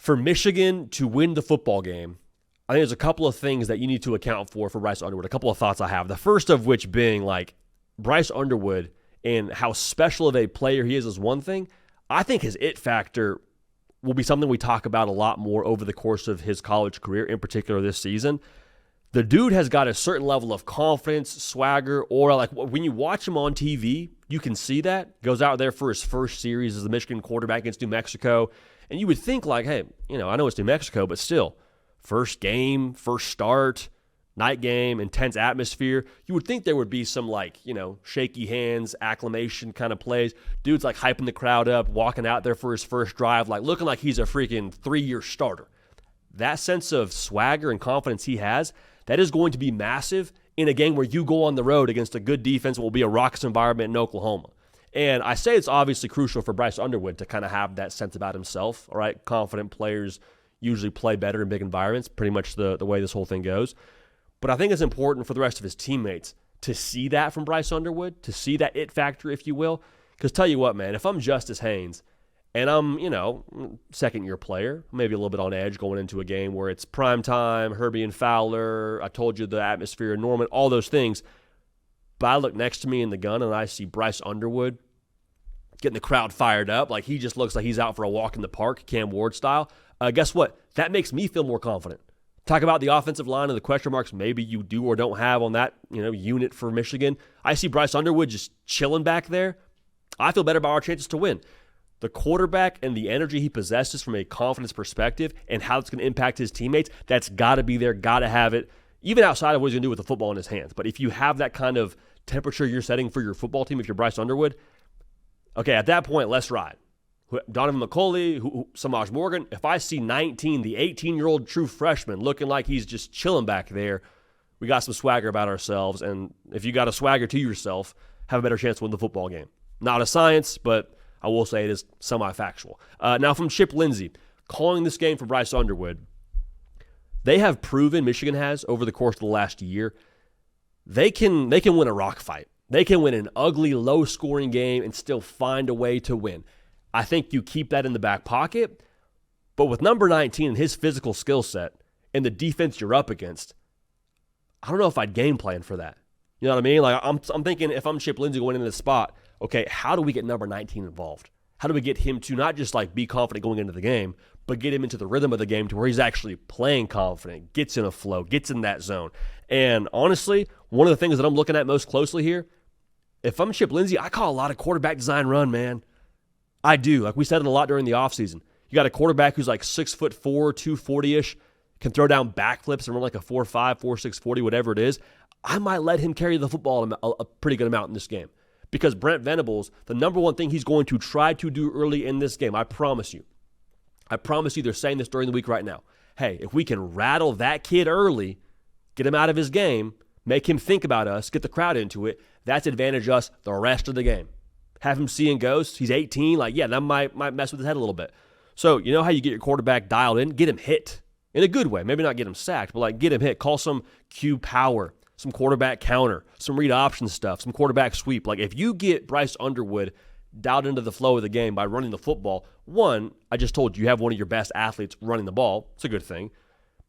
For Michigan to win the football game, I think there's a couple of things that you need to account for Bryce Underwood. A couple of thoughts I have. The first of which being like Bryce Underwood and how special of a player he is one thing. I think his it factor will be something we talk about a lot more over the course of his college career, in particular this season. The dude has got a certain level of confidence, swagger, or like when you watch him on TV, you can see that. Goes out there for his first series as the Michigan quarterback against New Mexico. And you would think like, hey, I know it's New Mexico, but still, first game, first start, night game, intense atmosphere. You would think there would be some shaky hands, acclamation kind of plays. Dude's like hyping the crowd up, walking out there for his first drive, like looking like he's a freaking 3-year starter. That sense of swagger and confidence he has, that is going to be massive in a game where you go on the road against a good defense. It will be a raucous environment in Oklahoma. And I say it's obviously crucial for Bryce Underwood to kind of have that sense about himself. All right, confident players usually play better in big environments, pretty much the way this whole thing goes. But I think it's important for the rest of his teammates to see that from Bryce Underwood, to see that it factor, if you will. Because tell you what, man, if I'm Justice Haynes and I'm, second-year player, maybe a little bit on edge going into a game where it's prime time, Herbie and Fowler, I told you the atmosphere, Norman, all those things. But I look next to me in the gun and I see Bryce Underwood getting the crowd fired up. Like he just looks like he's out for a walk in the park, Cam Ward style. Guess what? That makes me feel more confident. Talk about the offensive line and the question marks maybe you do or don't have on that unit for Michigan. I see Bryce Underwood just chilling back there. I feel better about our chances to win. The quarterback and the energy he possesses from a confidence perspective and how it's going to impact his teammates, that's got to be there, got to have it, even outside of what he's going to do with the football in his hands. But if you have that kind of temperature you're setting for your football team, if you're Bryce Underwood, okay, at that point, let's ride. Donovan McCulley, Samaj Morgan, if I see 19, the 18-year-old true freshman looking like he's just chilling back there, we got some swagger about ourselves. And if you got a swagger to yourself, have a better chance to win the football game. Not a science, but I will say it is semi-factual. Now from Chip Lindsey, calling this game for Bryce Underwood, they have proven, Michigan has, over the course of the last year, they can win a rock fight. They can win an ugly, low-scoring game and still find a way to win. I think you keep that in the back pocket, but with number 19 and his physical skill set and the defense you're up against, I don't know if I'd game plan for that. You know what I mean? Like I'm thinking if I'm Chip Lindsey going into this spot, okay, how do we get number 19 involved? How do we get him to not just like be confident going into the game, but get him into the rhythm of the game to where he's actually playing confident, gets in a flow, gets in that zone. And honestly, one of the things that I'm looking at most closely here, if I'm Chip Lindsey, I call a lot of quarterback design run, man. I do. Like we said it a lot during the offseason. You got a quarterback who's like 6'4", 240-ish, can throw down backflips and run like a 4.5, 4.6 40, whatever it is. I might let him carry the football a pretty good amount in this game. Because Brent Venables, the number one thing he's going to try to do early in this game, I promise you, they're saying this during the week right now. Hey, if we can rattle that kid early, get him out of his game, make him think about us, get the crowd into it, that's advantage us the rest of the game. Have him seeing ghosts. He's 18. Like, yeah, that might mess with his head a little bit. So, you know how you get your quarterback dialed in? Get him hit in a good way. Maybe not get him sacked, but like get him hit. Call some Q power, some quarterback counter, some read option stuff, some quarterback sweep. Like if you get Bryce Underwood dialed into the flow of the game by running the football, one, I just told you have one of your best athletes running the ball. It's a good thing.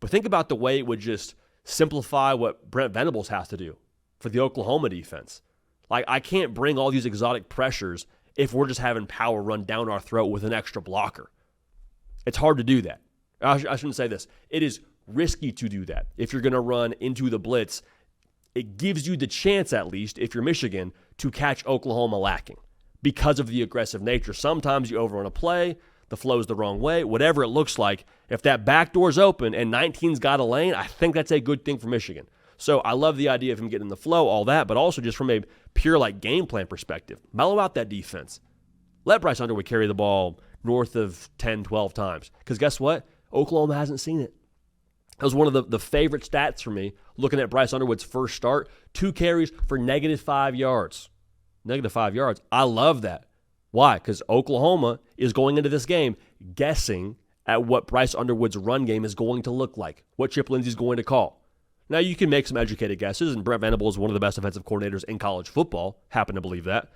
But think about the way it would just simplify what Brent Venables has to do for the Oklahoma defense. Like, I can't bring all these exotic pressures if we're just having power run down our throat with an extra blocker. It's hard to do that. I shouldn't say this. It is risky to do that. If you're going to run into the blitz, it gives you the chance, at least, if you're Michigan, to catch Oklahoma lacking because of the aggressive nature. Sometimes you overrun a play, the flow's the wrong way, whatever it looks like. If that back door's open and 19's got a lane, I think that's a good thing for Michigan. So I love the idea of him getting in the flow, all that, but also just from a pure like game plan perspective. Mellow out that defense. Let Bryce Underwood carry the ball north of 10, 12 times. Because guess what? Oklahoma hasn't seen it. That was one of the favorite stats for me, looking at Bryce Underwood's first start. 2 carries for -5 yards. -5 yards. I love that. Why? Because Oklahoma is going into this game guessing at what Bryce Underwood's run game is going to look like, what Chip Lindsey's going to call. Now, you can make some educated guesses, and Brent Venables is one of the best offensive coordinators in college football. Happen to believe that.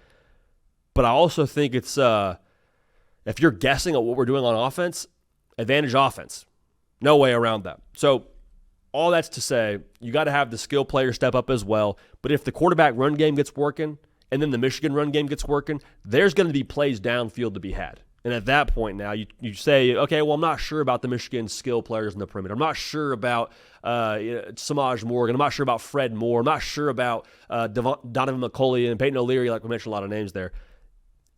But I also think it's, if you're guessing at what we're doing on offense, advantage offense. No way around that. So all that's to say, you got to have the skill players step up as well. But if the quarterback run game gets working and then the Michigan run game gets working, there's going to be plays downfield to be had. And at that point now, you say, okay, well, I'm not sure about the Michigan skill players in the perimeter. I'm not sure about Samaj Morgan. I'm not sure about Fred Moore. I'm not sure about Donovan McCulley and Peyton O'Leary, like we mentioned a lot of names there.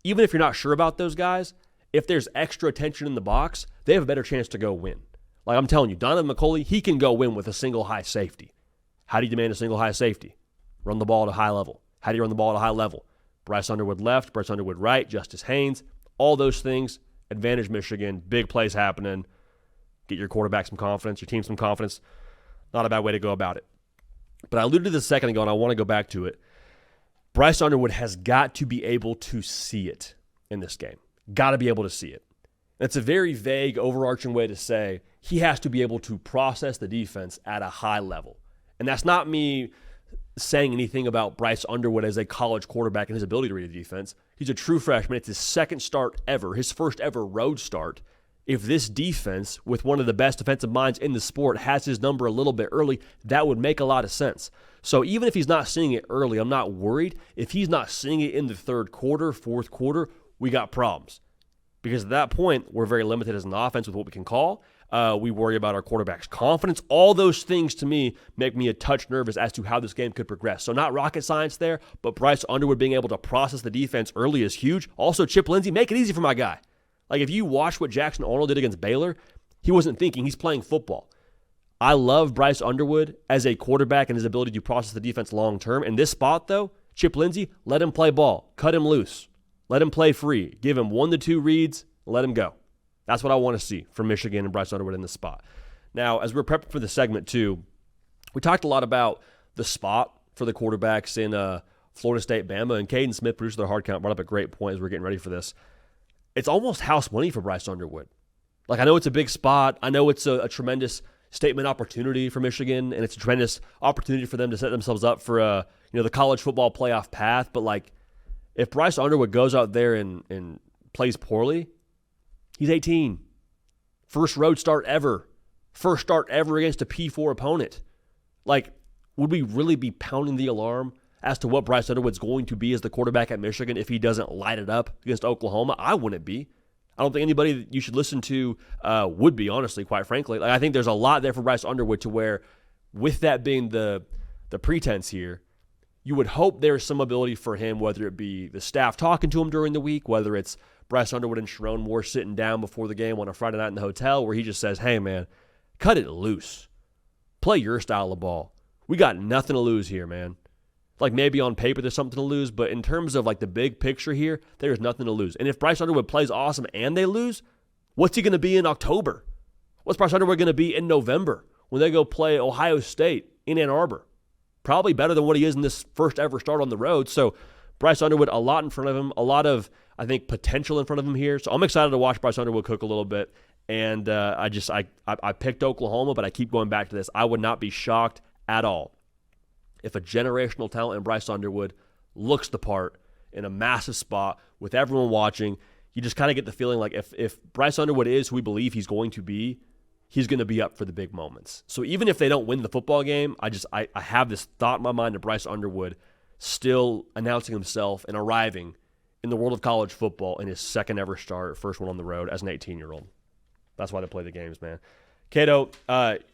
Even if you're not sure about those guys, if there's extra attention in the box, they have a better chance to go win. Like I'm telling you, Donovan McCulley, he can go win with a single high safety. How do you demand a single high safety? Run the ball at a high level. How do you run the ball at a high level? Bryce Underwood left, Bryce Underwood right, Justice Haynes. All those things, advantage Michigan, big plays happening, get your quarterback some confidence, your team some confidence. Not a bad way to go about it. But I alluded to this a second ago, and I want to go back to it. Bryce Underwood has got to be able to see it in this game. Got to be able to see it. That's a very vague, overarching way to say he has to be able to process the defense at a high level. And that's not me saying anything about Bryce Underwood as a college quarterback and his ability to read the defense. He's a true freshman. It's his second start ever, his first ever road start. If this defense, with one of the best defensive minds in the sport, has his number a little bit early, that would make a lot of sense. So even if he's not seeing it early, I'm not worried. If he's not seeing it in the third quarter, fourth quarter, we got problems. Because at that point, we're very limited as an offense with what we can call. We worry about our quarterback's confidence. All those things, to me, make me a touch nervous as to how this game could progress. So not rocket science there, but Bryce Underwood being able to process the defense early is huge. Also, Chip Lindsey, make it easy for my guy. Like, if you watch what Jackson Arnold did against Baylor, he wasn't thinking. He's playing football. I love Bryce Underwood as a quarterback and his ability to process the defense long term. In this spot, though, Chip Lindsey, let him play ball. Cut him loose. Let him play free. Give him 1 to 2 reads. Let him go. That's what I want to see from Michigan and Bryce Underwood in this spot. Now, as we're prepping for the segment, too, we talked a lot about the spot for the quarterbacks in Florida State, Bama, and Caden Smith, producer of the Hard Count, brought up a great point as we're getting ready for this. It's almost house money for Bryce Underwood. Like, I know it's a big spot. I know it's a tremendous statement opportunity for Michigan, and it's a tremendous opportunity for them to set themselves up for the college football playoff path. But, like, if Bryce Underwood goes out there and plays poorly, he's 18. First road start ever. First start ever against a P4 opponent. Like, would we really be pounding the alarm as to what Bryce Underwood's going to be as the quarterback at Michigan if he doesn't light it up against Oklahoma? I wouldn't be. I don't think anybody that you should listen to would be, honestly, quite frankly. Like, I think there's a lot there for Bryce Underwood to where, with that being the pretense here, you would hope there's some ability for him, whether it be the staff talking to him during the week, whether it's Bryce Underwood and Sharon Moore sitting down before the game on a Friday night in the hotel where he just says, hey, man, cut it loose. Play your style of ball. We got nothing to lose here, man. Like, maybe on paper there's something to lose, but in terms of, like, the big picture here, there's nothing to lose. And if Bryce Underwood plays awesome and they lose, what's he going to be in October? What's Bryce Underwood going to be in November when they go play Ohio State in Ann Arbor? Probably better than what he is in this first ever start on the road. So Bryce Underwood, a lot in front of him, a lot of, I think, potential in front of him here. So I'm excited to watch Bryce Underwood cook a little bit. And I picked Oklahoma, but I keep going back to this. I would not be shocked at all if a generational talent in Bryce Underwood looks the part in a massive spot with everyone watching. You just kind of get the feeling like if Bryce Underwood is who we believe he's going to be, he's going to be up for the big moments. So even if they don't win the football game, I have this thought in my mind of Bryce Underwood still announcing himself and arriving in the world of college football in his second ever start, first one on the road as an 18-year-old. That's why they play the games, man. Cato,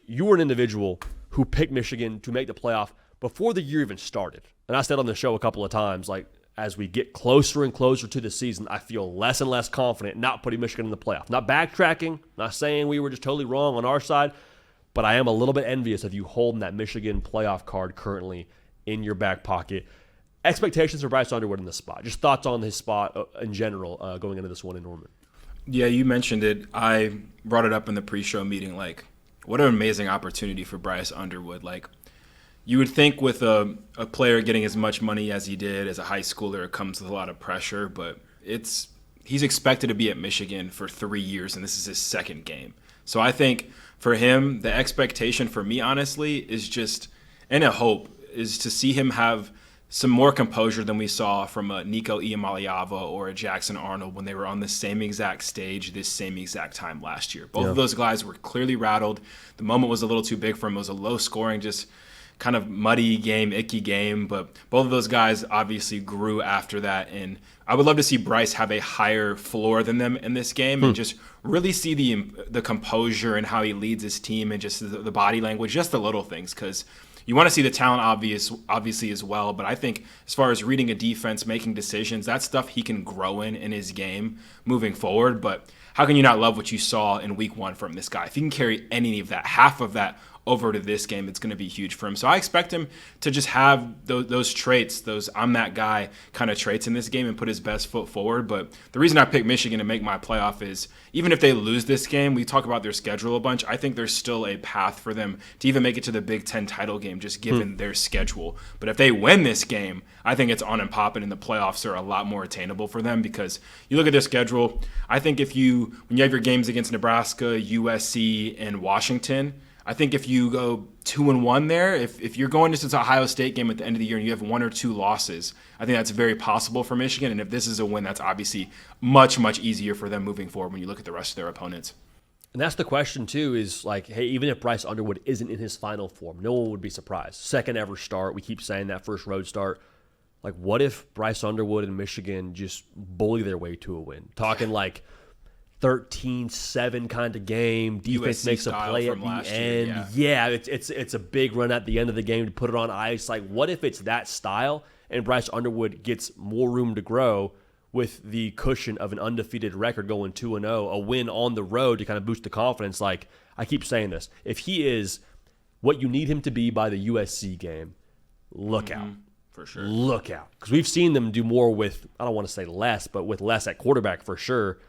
you were an individual who picked Michigan to make the playoff before the year even started. And I said on the show a couple of times, like, as we get closer and closer to the season, I feel less and less confident not putting Michigan in the playoff. Not backtracking, not saying we were just totally wrong on our side, but I am a little bit envious of you holding that Michigan playoff card currently in your back pocket. Expectations for Bryce Underwood in this spot. Just thoughts on his spot in general going into this one in Norman. Yeah, you mentioned it. I brought it up in the pre-show meeting. Like, what an amazing opportunity for Bryce Underwood. Like, you would think with a player getting as much money as he did as a high schooler, it comes with a lot of pressure, but he's expected to be at Michigan for 3 years, and this is his second game. So I think for him, the expectation for me, honestly, is just, and a hope, is to see him have some more composure than we saw from a Nico Iamaleava or a Jackson Arnold when they were on the same exact stage this same exact time last year. Both of those guys were clearly rattled. The moment was a little too big for them. It was a low scoring, just kind of muddy game, icky game. But both of those guys obviously grew after that. And I would love to see Bryce have a higher floor than them in this game and just really see the composure and how he leads his team and just the body language, just the little things, because you want to see the talent obviously as well, but I think as far as reading a defense, making decisions, that's stuff he can grow in his game moving forward. But how can you not love what you saw in week 1 from this guy? If he can carry any of that, half of that over to this game, it's going to be huge for him. So I expect him to just have those traits, those I'm that guy kind of traits in this game and put his best foot forward. But the reason I picked Michigan to make my playoff is even if they lose this game, we talk about their schedule a bunch, I think there's still a path for them to even make it to the Big Ten title game just given their schedule. But if they win this game, I think it's on and popping and the playoffs are a lot more attainable for them because you look at their schedule, I think when you have your games against Nebraska, USC, and Washington, I think if you go 2-1 there, if you're going to this Ohio State game at the end of the year and you have 1 or 2 losses, I think that's very possible for Michigan. And if this is a win, that's obviously much, much easier for them moving forward when you look at the rest of their opponents. And that's the question, too, is like, hey, even if Bryce Underwood isn't in his final form, no one would be surprised. Second ever start. We keep saying that first road start. Like, what if Bryce Underwood and Michigan just bully their way to a win? Talking like 13-7 kind of game. Defense makes a play at the end. Yeah, it's a big run at the end of the game to put it on ice. Like, what if it's that style and Bryce Underwood gets more room to grow with the cushion of an undefeated record going 2-0, a win on the road to kind of boost the confidence? Like, I keep saying this. If he is what you need him to be by the USC game, look out. For sure. Look out. Because we've seen them do more with, I don't want to say less, but with less at quarterback for sure.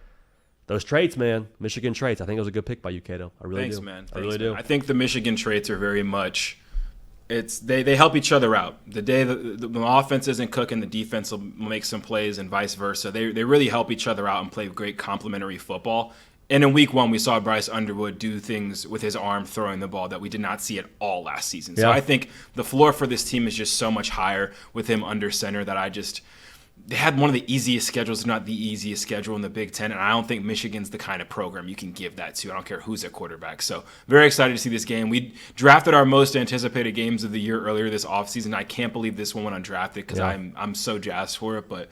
Those traits, man, Michigan traits. I think it was a good pick by you, Cato. I really do. Man. I really do. I think the Michigan traits are very much they help each other out. The day the offense isn't cooking, the defense will make some plays and vice versa. They really help each other out and play great complementary football. And in week 1, we saw Bryce Underwood do things with his arm throwing the ball that we did not see at all last season. So I think the floor for this team is just so much higher with him under center that they had one of the easiest schedules, if not the easiest schedule in the Big Ten, and I don't think Michigan's the kind of program you can give that to. I don't care who's at quarterback. So very excited to see this game. We drafted our most anticipated games of the year earlier this offseason. I can't believe this one went undrafted because I'm so jazzed for it, but